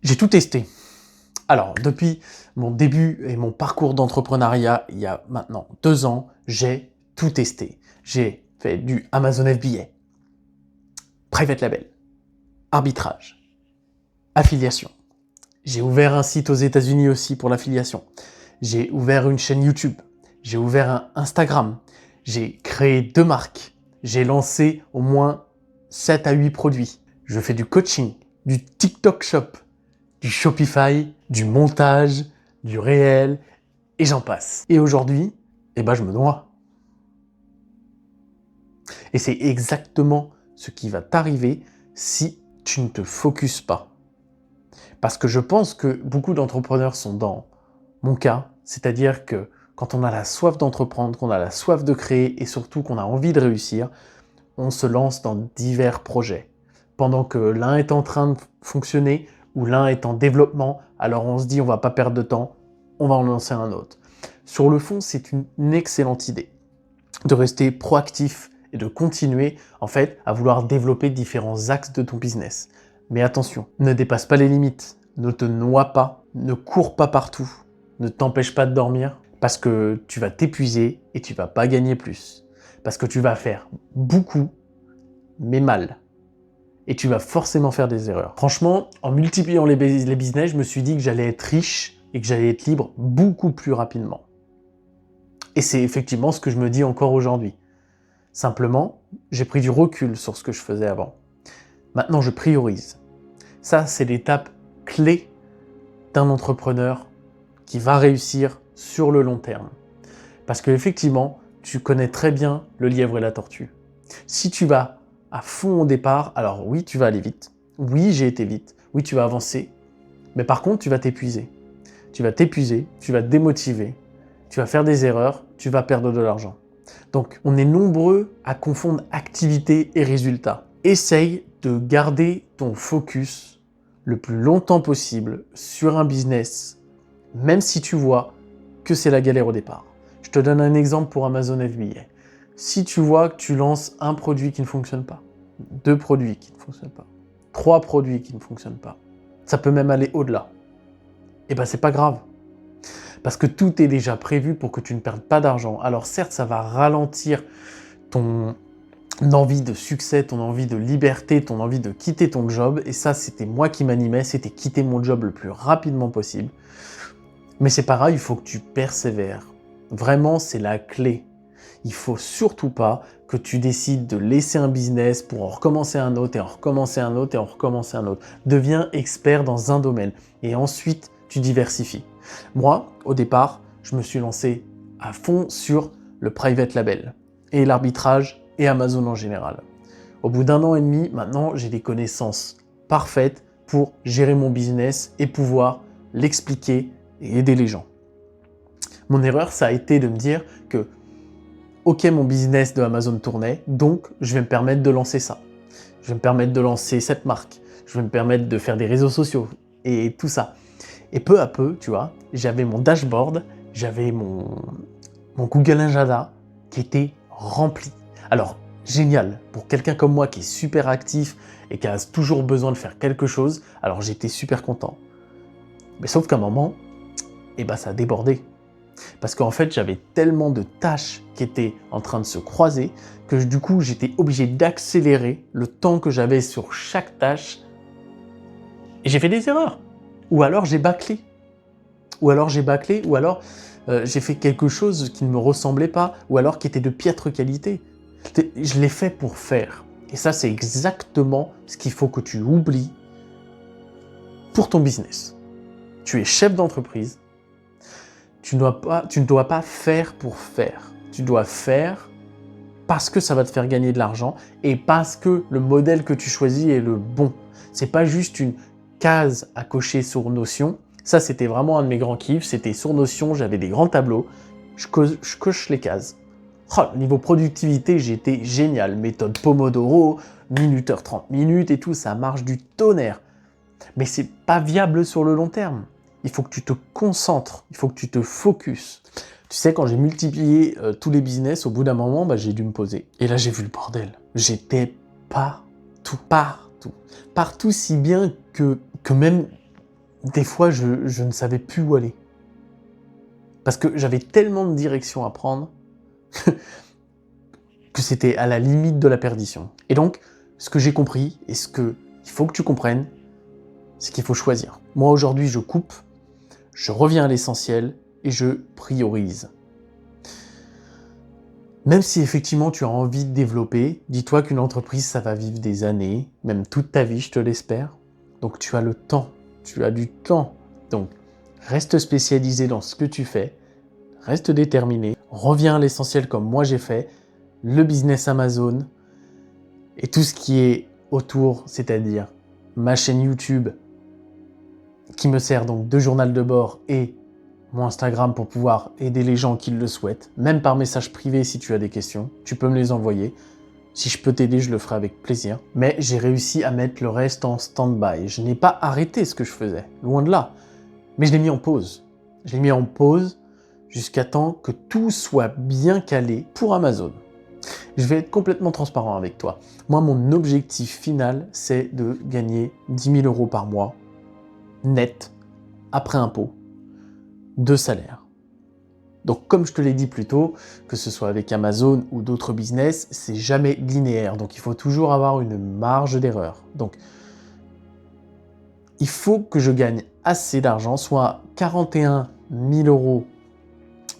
J'ai tout testé. Alors, depuis mon début et mon parcours d'entrepreneuriat, il y a maintenant 2 ans, j'ai tout testé. J'ai fait du Amazon FBA, private label, arbitrage, affiliation. J'ai ouvert un site aux États-Unis aussi pour l'affiliation. J'ai ouvert une chaîne YouTube. J'ai ouvert un Instagram. J'ai créé 2 marques. J'ai lancé au moins 7 à 8 produits. Je fais du coaching, du TikTok Shop, du Shopify, du montage, du réel, et j'en passe. Et aujourd'hui, je me noie. Et c'est exactement ce qui va t'arriver si tu ne te focuses pas. Parce que je pense que beaucoup d'entrepreneurs sont dans mon cas, c'est-à-dire que quand on a la soif d'entreprendre, qu'on a la soif de créer et surtout qu'on a envie de réussir, on se lance dans divers projets. Pendant que l'un est en train de fonctionner ou l'un est en développement, alors on se dit on va pas perdre de temps, on va en lancer un autre. Sur le fond, c'est une excellente idée de rester proactif et de continuer en fait à vouloir développer différents axes de ton business. Mais attention, ne dépasse pas les limites, ne te noie pas, ne cours pas partout, ne t'empêche pas de dormir parce que tu vas t'épuiser et tu vas pas gagner plus. Parce que tu vas faire beaucoup, mais mal. Et tu vas forcément faire des erreurs. Franchement, en multipliant les business, je me suis dit que j'allais être riche et que j'allais être libre beaucoup plus rapidement. Et c'est effectivement ce que je me dis encore aujourd'hui. Simplement, j'ai pris du recul sur ce que je faisais avant. Maintenant, je priorise. Ça, c'est l'étape clé d'un entrepreneur qui va réussir sur le long terme. Parce que effectivement, tu connais très bien le lièvre et la tortue. Si tu vas à fond au départ, alors oui, tu vas aller vite. Oui, j'ai été vite. Oui, tu vas avancer. Mais par contre, tu vas t'épuiser. Tu vas t'épuiser, tu vas te démotiver, tu vas faire des erreurs, tu vas perdre de l'argent. Donc, on est nombreux à confondre activité et résultat. Essaye de garder ton focus le plus longtemps possible sur un business, même si tu vois que c'est la galère au départ. Je te donne un exemple pour Amazon FBA. Si tu vois que tu lances un produit qui ne fonctionne pas, 2 produits qui ne fonctionnent pas, 3 produits qui ne fonctionnent pas, ça peut même aller au-delà. Et c'est pas grave. Parce que tout est déjà prévu pour que tu ne perdes pas d'argent. Alors certes, ça va ralentir ton envie de succès, ton envie de liberté, ton envie de quitter ton job. Et ça, c'était moi qui m'animais, c'était quitter mon job le plus rapidement possible. Mais c'est pareil, il faut que tu persévères. Vraiment, c'est la clé. Il faut surtout pas que tu décides de laisser un business pour en recommencer un autre et en recommencer un autre et en recommencer un autre. Deviens expert dans un domaine et ensuite tu diversifies. Moi, au départ, je me suis lancé à fond sur le private label et l'arbitrage et Amazon en général. Au bout d'1 an et demi, maintenant, j'ai des connaissances parfaites pour gérer mon business et pouvoir l'expliquer et aider les gens. Mon erreur, ça a été de me dire que ok, mon business de Amazon tournait, donc je vais me permettre de lancer ça. Je vais me permettre de lancer cette marque. Je vais me permettre de faire des réseaux sociaux et tout ça. Et peu à peu, tu vois, j'avais mon dashboard, j'avais mon Google Agenda qui était rempli. Alors, génial, pour quelqu'un comme moi qui est super actif et qui a toujours besoin de faire quelque chose, alors j'étais super content. Mais sauf qu'à un moment, ça a débordé. Parce qu'en fait, j'avais tellement de tâches qui étaient en train de se croiser que du coup, j'étais obligé d'accélérer le temps que j'avais sur chaque tâche. Et j'ai fait des erreurs. Ou alors j'ai bâclé. Ou alors j'ai fait quelque chose qui ne me ressemblait pas. Ou alors qui était de piètre qualité. Je l'ai fait pour faire. Et ça, c'est exactement ce qu'il faut que tu oublies pour ton business. Tu es chef d'entreprise. Tu ne dois pas faire pour faire. Tu dois faire parce que ça va te faire gagner de l'argent et parce que le modèle que tu choisis est le bon. C'est pas juste une case à cocher sur Notion. Ça, c'était vraiment un de mes grands kiffs. C'était sur Notion, j'avais des grands tableaux. Je coche les cases. Niveau productivité, j'étais génial. Méthode Pomodoro, minuteur 30 minutes et tout, ça marche du tonnerre. Mais c'est pas viable sur le long terme. Il faut que tu te concentres, il faut que tu te focuses. Tu sais, quand j'ai multiplié tous les business, au bout d'un moment, j'ai dû me poser. Et là, j'ai vu le bordel. J'étais partout, si bien que même des fois, je ne savais plus où aller. Parce que j'avais tellement de directions à prendre que c'était à la limite de la perdition. Et donc, ce que j'ai compris, et ce qu'il faut que tu comprennes, c'est qu'il faut choisir. Moi, aujourd'hui, je coupe, je reviens à l'essentiel et je priorise. Même si effectivement tu as envie de développer, dis-toi qu'une entreprise, ça va vivre des années, même toute ta vie, je te l'espère. Donc tu as le temps, tu as du temps. Donc reste spécialisé dans ce que tu fais, reste déterminé, reviens à l'essentiel comme moi j'ai fait, le business Amazon et tout ce qui est autour, c'est-à-dire ma chaîne YouTube qui me sert donc de journal de bord et mon Instagram pour pouvoir aider les gens qui le souhaitent, même par message privé si tu as des questions, tu peux me les envoyer. Si je peux t'aider, je le ferai avec plaisir. Mais j'ai réussi à mettre le reste en stand-by. Je n'ai pas arrêté ce que je faisais, loin de là. Mais je l'ai mis en pause. Je l'ai mis en pause jusqu'à temps que tout soit bien calé pour Amazon. Je vais être complètement transparent avec toi. Moi, mon objectif final, c'est de gagner 10 000 € par mois, net, après impôt, de salaire. Donc comme je te l'ai dit plus tôt, que ce soit avec Amazon ou d'autres business, c'est jamais linéaire. Donc il faut toujours avoir une marge d'erreur. Donc il faut que je gagne assez d'argent, soit 41 000 €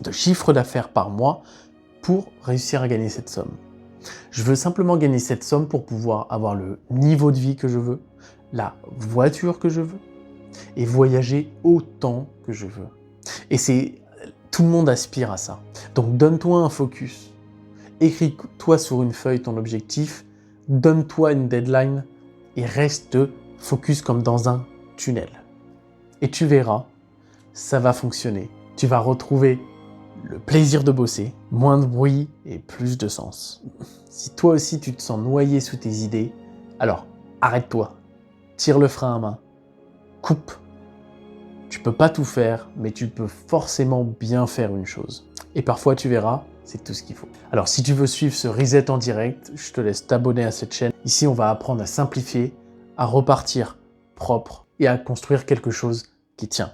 de chiffre d'affaires par mois pour réussir à gagner cette somme. Je veux simplement gagner cette somme pour pouvoir avoir le niveau de vie que je veux, la voiture que je veux et voyager autant que je veux. Et tout le monde aspire à ça. Donc donne-toi un focus. Écris-toi sur une feuille ton objectif, donne-toi une deadline et reste focus comme dans un tunnel. Et tu verras, ça va fonctionner. Tu vas retrouver le plaisir de bosser, moins de bruit et plus de sens. Si toi aussi tu te sens noyé sous tes idées, alors arrête-toi, tire le frein à main, coupe. Tu peux pas tout faire, mais tu peux forcément bien faire une chose. Et parfois, tu verras, c'est tout ce qu'il faut. Alors, si tu veux suivre ce reset en direct, je te laisse t'abonner à cette chaîne. Ici, on va apprendre à simplifier, à repartir propre et à construire quelque chose qui tient.